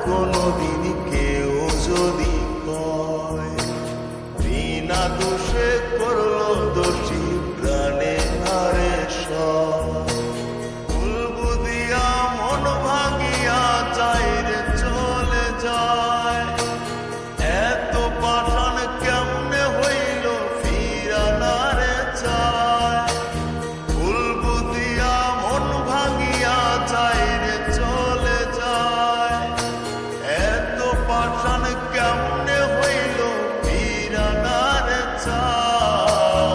কোনোদিন কেউ যদি কয় বিনা দোষে করলো দোষী প্রাণে হারে সব ভুল বুঝিয়া মন ভাঙিয়া যায় রে চলে যায় এত পাষাণ কেমনে হইল ফিরা না রে চায় ভুল বুঝিয়া মন ভাঙিয়া যায় রে চলে যায় এত পাষাণ কেমনে হইল ফিরা না রে চায়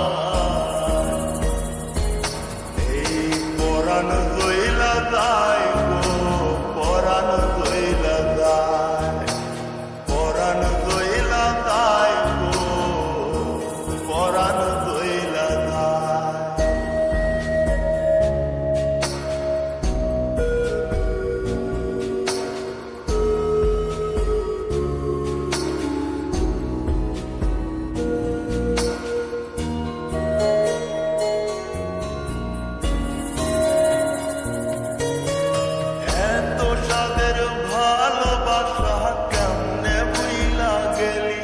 এই পরাণ দইলা দায় গো পরাণ দইলা দায় পরাণ দইলা দায় গো পরাণ দইলা দায় এত সাদের ভালোবাসা কেমনে ভুইলা গেলি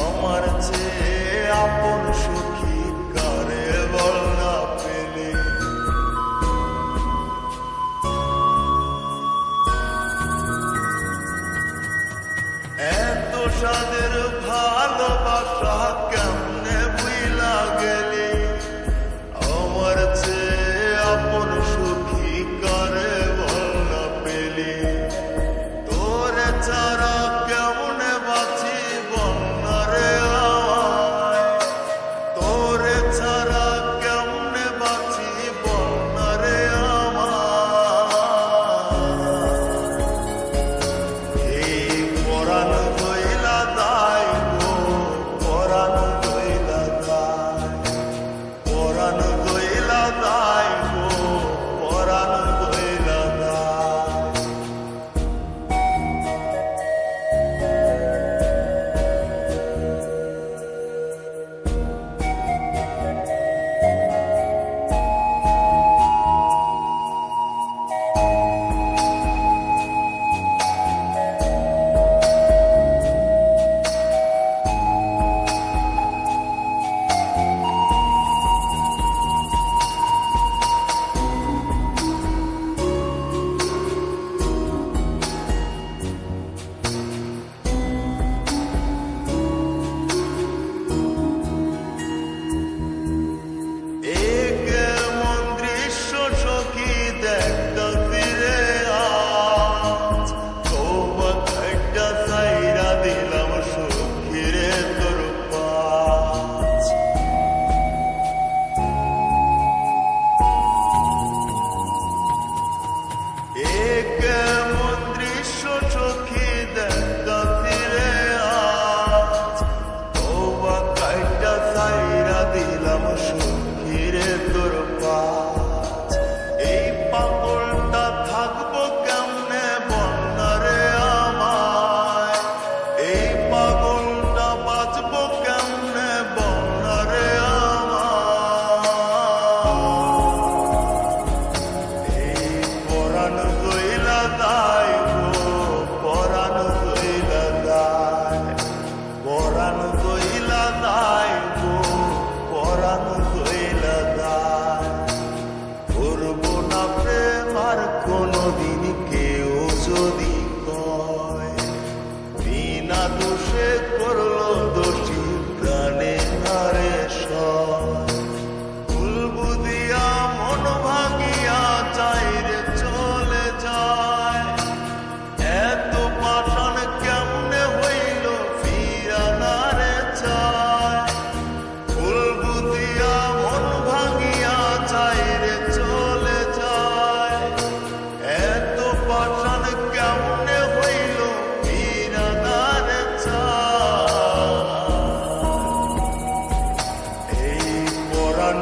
আমার চেয়ে আপন সুখী কারে বল না পেলি এত সাদের ভালোবাসা কেমনে ভুইলা গেলি আমার চেয়ে আপন সুখী কারে বল না পেলি তোরে ছাড়া কেমনে বাঁচি বল না রে আমায় তোরে ছাড়া কেমনে বাঁচি বল না রে আমায় এই পরাণ দইলা দায় গো পরাণ দইলা দায় পরাণ দইলা দায় গো পরাণ দইলা দায় কেমন দৃশ্য সখী দেখতাছি রে আজ তওবা খাইটা ছাইরা দিলাম সখী রে তোর পাশ কেমন দৃশ্য সখী দেখতাছি রে আজ তওবা খাইটা ছাইরা দিলাম সখী রে তোর পাশ এই পাগলটা থাকবো কেমনে বল না রে আমায় এই পাগলটা বাঁচবো কেমনে বল না রে আমায় এই পরাণ দইলা দায় গো পরাণ দইলা দায় পরাণ দইলা দায় গো পরাণ দইলা দায় করবো না প্রেম আর কোনোদিন কেউ যদি কয় বিনা দোষে করলো দোষী প্রাণে হারে সব ভুল বুঝিয়া মন ভাঙিয়া যায় রে চলে যায় এত পাষাণ কেমনে হইল ফিরা না রে চায় ভুল বুঝিয়া মন ভাঙিয়া যায় রে চলে যায় এত পাষাণ কেমনে হইল ফিরা না রে চায় এই পরাণ